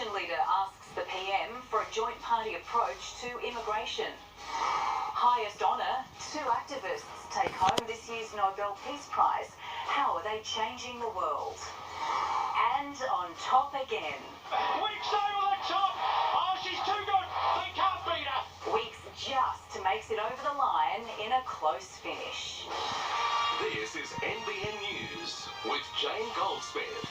opposition leader asks the PM for a joint party approach to immigration. Highest honour, 2 activists take home this year's Nobel Peace Prize. How are they changing the world? And on top again. Weeks over the top. Oh, she's too good. They can't beat her. Weeks just makes it over the line in a close finish. This is NBN News with Jane Goldsmith.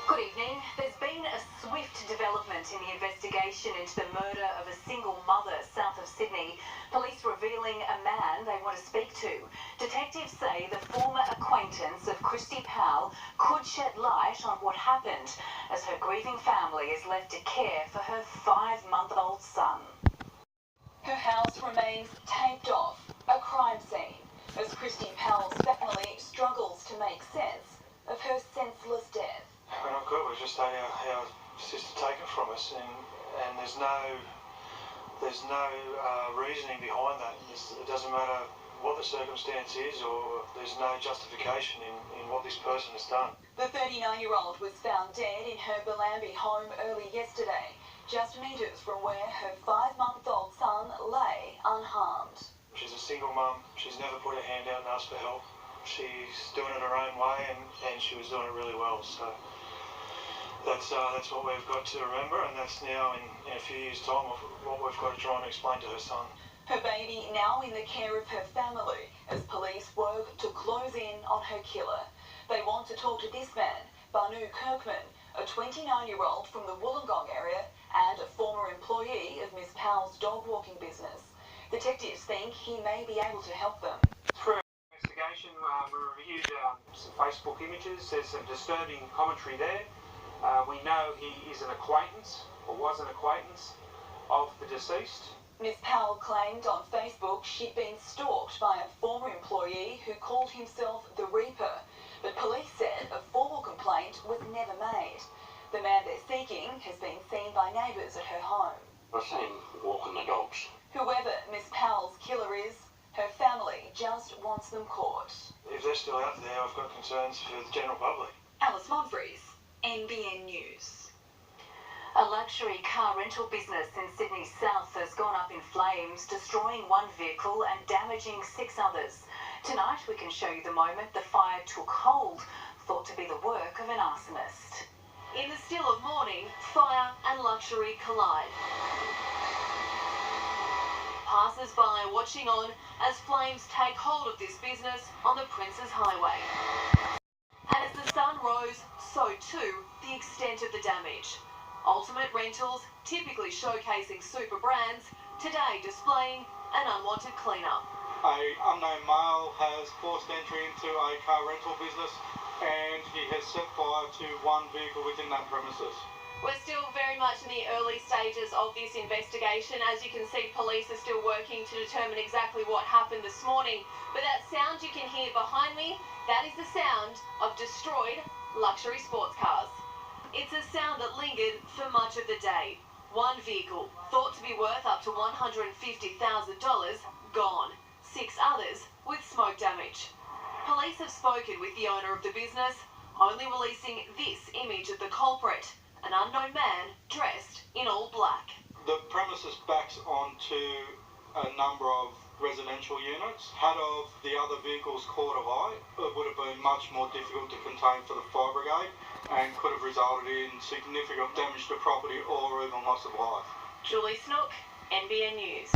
Good evening. There's been a swift development in the investigation into the murder of a single mother south of Sydney. Police revealing a man they want to speak to. Detectives say the former acquaintance of Christy Powell could shed light on what happened as her grieving family is left to care for her 5-month-old son. Her house remains taped off, a crime scene, as Christy Powell's family struggles to make sense of her senseless death. We're not good. We've just had our sister taken from us, and there's no reasoning behind that. It doesn't matter what the circumstance is, or there's no justification in what this person has done. The 39-year-old was found dead in her Bellambi home early yesterday, just metres from where her 5-month-old son lay unharmed. She's a single mum. She's never put her hand out and asked for help. She's doing it her own way, and she was doing it really well. So that's what we've got to remember, and that's now in a few years' time what we've got to try and explain to her son. Her baby now in the care of her family as police work to close in on her killer. They want to talk to this man, Banu Kirkman, a 29-year-old from the Wollongong area and a former employee of Miss Powell's dog walking business. Detectives think he may be able to help them. Through our investigation, we reviewed some Facebook images. There's some disturbing commentary there. We know he is an acquaintance, or was an acquaintance, of the deceased. Miss Powell claimed on Facebook she'd been stalked by a former employee who called himself the Reaper, but police said a formal complaint was never made. The man they're seeking has been seen by neighbours at her home. I've seen him walking the dogs. Whoever Miss Powell's killer is, her family just wants them caught. If they're still out there, I've got concerns for the general public. Alice Monfries, NBN News. A luxury car rental business in Sydney South has gone up in flames, destroying 1 vehicle and damaging 6 others. Tonight we can show you the moment the fire took hold, thought to be the work of an arsonist. In the still of morning, fire and luxury collide. Passers-by watching on as flames take hold of this business on the Princes Highway. And as the sun rose, so too the extent of the damage. Ultimate Rentals, typically showcasing super brands, today displaying an unwanted cleanup. An unknown male has forced entry into a car rental business, and he has set fire to 1 vehicle within that premises. We're still very much in the early stages of this investigation. As you can see, police are still working to determine exactly what happened this morning. But that sound you can hear behind me, that is the sound of destroyed luxury sports cars. It's a sound that lingered for much of the day. 1 vehicle, thought to be worth up to $150,000, gone. 6 others with smoke damage. Police have spoken with the owner of the business, only releasing this image of the culprit, an unknown man dressed in all black. The premises backs onto a number of residential units. Had of the other vehicles caught of eye, it would have been much more difficult to contain for the fire brigade and could have resulted in significant damage to property or even loss of life. Julie Snook, NBN News.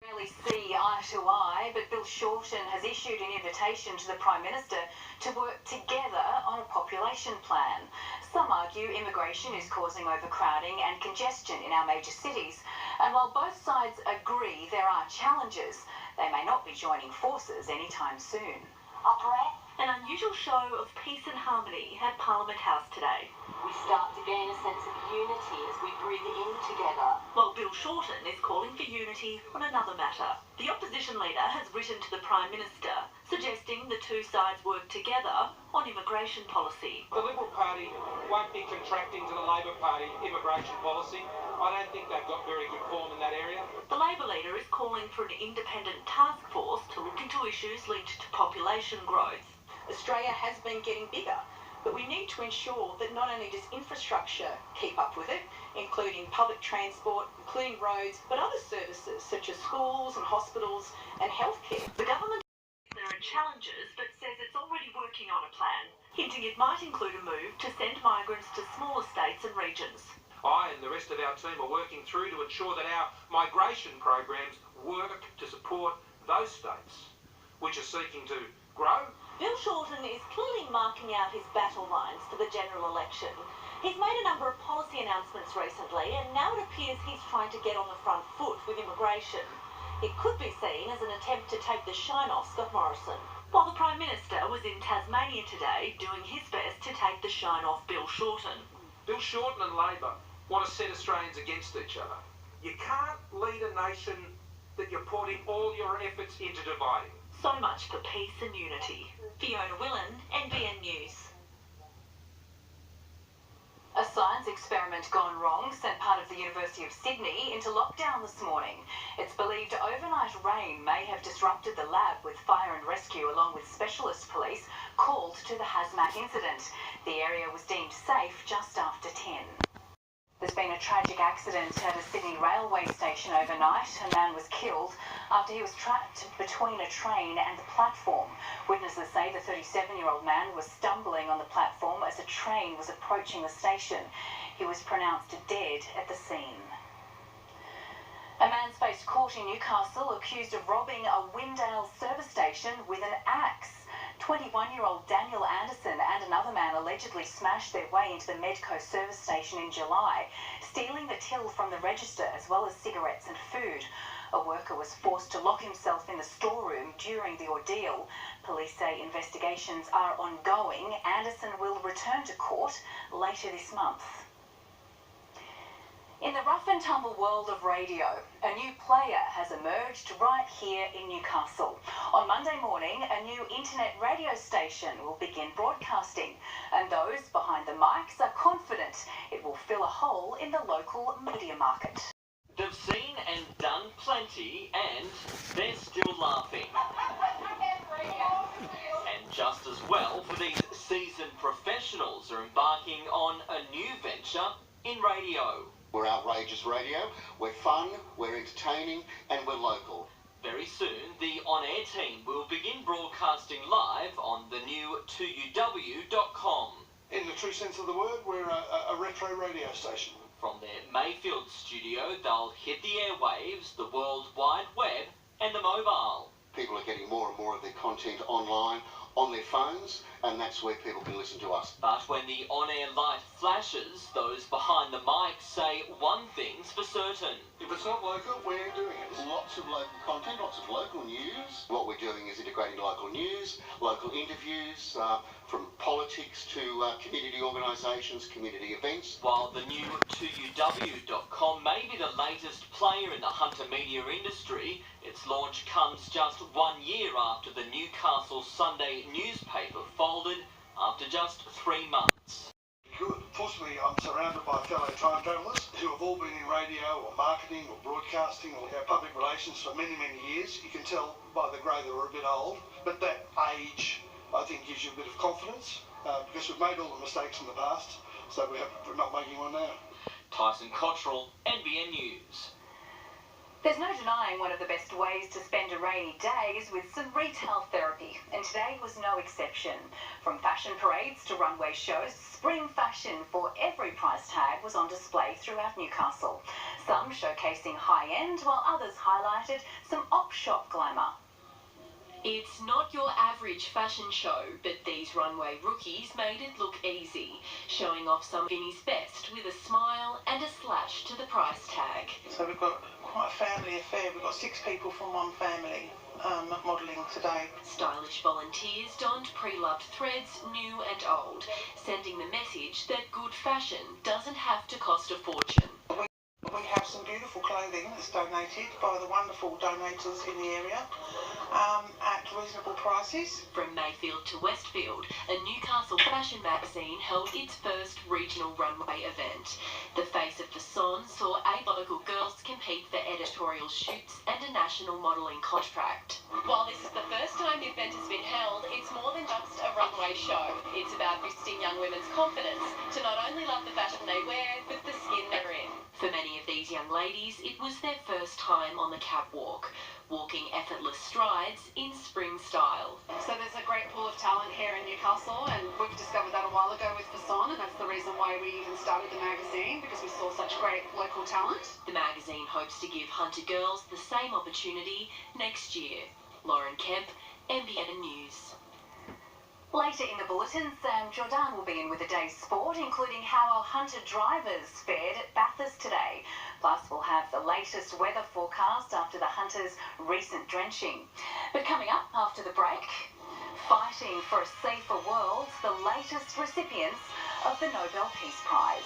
Rarely see eye to eye, but Bill Shorten has issued an invitation to the Prime Minister to work together on a population plan. Some argue immigration is causing overcrowding and congestion in our major cities, and while both sides agree there are challenges, they may not be joining forces anytime soon. Operator? An unusual show of peace and harmony at Parliament House today. We start to gain a sense of unity as we breathe in together. While Bill Shorten is calling for unity on another matter. The opposition leader has written to the Prime Minister, suggesting the two sides work together on immigration policy. The Liberal Party won't be contracting to the Labor Party immigration policy. I don't think they've got very good form in that area. The Labor leader is calling for an independent task force to look into issues linked to population growth. Australia has been getting bigger. But we need to ensure that not only does infrastructure keep up with it, including public transport, including roads, but other services such as schools and hospitals and healthcare. The government there are challenges, but says it's already working on a plan, hinting it might include a move to send migrants to smaller states and regions. I and the rest of our team are working through to ensure that our migration programs work to support those states which are seeking to grow. Bill Shorten is clearly marking out his battle lines for the general election. He's made a number of policy announcements recently, and now it appears he's trying to get on the front foot with immigration. It could be seen as an attempt to take the shine off Scott Morrison. While the Prime Minister was in Tasmania today doing his best to take the shine off Bill Shorten. Bill Shorten and Labor want to set Australians against each other. You can't lead a nation that you're putting all your efforts into dividing. So much for peace and unity. Fiona Willan, NBN News. A science experiment gone wrong sent part of the University of Sydney into lockdown this morning. It's believed overnight rain may have disrupted the lab, with fire and rescue along with specialist police called to the hazmat incident. The area was deemed safe just after 10. There's been a tragic accident at a Sydney railway station overnight. A man was killed after he was trapped between a train and the platform. Witnesses say the 37-year-old man was stumbling on the platform as a train was approaching the station. He was pronounced dead at the scene. A man's faced court in Newcastle accused of robbing a Windale service station with an axe. 21-year-old Daniel Anderson and another man allegedly smashed their way into the Medco service station in July, stealing the till from the register as well as cigarettes and food. A worker was forced to lock himself in the storeroom during the ordeal. Police say investigations are ongoing. Anderson will return to court later this month. In the rough and tumble world of radio, a new player has emerged right here in Newcastle. On Monday morning, a new internet radio station will begin broadcasting, and those behind the mics are confident it will fill a hole in the local media market. They've seen and done plenty, and they're still laughing. And just as well, for these seasoned professionals are embarking on a new venture in radio. We're outrageous radio, we're fun, we're entertaining, and we're local. Very soon, the on-air team will begin broadcasting live on the new 2UW.com. In the true sense of the word, we're a retro radio station. From their Mayfield studio, they'll hit the airwaves, the World Wide Web, and the mobile. People are getting more and more of their content online, on their phones, and that's where people can listen to us. But when the on-air light flashes, those behind the mic say one thing's for certain. If it's not local, we're doing it. Lots of local content, lots of local news. What we're doing is integrating local news, local interviews, from politics to community organisations, community events. While the new 2UW.com may be the latest player in the Hunter media industry, its launch comes just 1 year after the Newcastle Sunday newspaper folded after just 3 months. Good. Fortunately, I'm surrounded by fellow time travellers who have all been in radio or marketing or broadcasting or public relations for many, many years. You can tell by the grey that we're a bit old, but that age, I think, gives you a bit of confidence because we've made all the mistakes in the past, so we're not making one now. Tyson Cottrell, NBN News. There's no denying one of the best ways to spend a rainy day is with some retail therapy, and today was no exception. From fashion parades to runway shows, spring fashion for every price tag was on display throughout Newcastle. Some showcasing high-end, while others highlighted some op-shop glamour. It's not your average fashion show, but these runway rookies made it look easy, showing off some Vinnie's best with a smile and a slash to the price tag. So we've got quite a family affair. We've got 6 people from one family modelling today. Stylish volunteers donned pre-loved threads, new and old, sending the message that good fashion doesn't have to cost a fortune. We have some beautiful clothing that's donated by the wonderful donators in the area at reasonable prices. From Mayfield to Westfield, a Newcastle fashion magazine held its first regional runway event. The Face of the Son saw 8 local girls compete for editorial shoots and a national modelling contract. While this is the first time the event has been held, it's more than just a runway show. It's about boosting young women's confidence to not only love the fashion they wear, but the skin they're in. For many of these young ladies, it was their first time on the catwalk, walking effortless strides in spring style. So there's a great pool of talent here in Newcastle, and we've discovered that a while ago with Fason, and that's the reason why we even started the magazine, because we saw such great local talent. The magazine hopes to give Hunter girls the same opportunity next year. Lauren Kemp, NBN News. Later in the bulletin, Sam Jordan will be in with a day's sport, including how our Hunter drivers fared at Bathurst today. Plus, we'll have the latest weather forecast after the Hunters' recent drenching. But coming up after the break, fighting for a safer world, the latest recipients of the Nobel Peace Prize.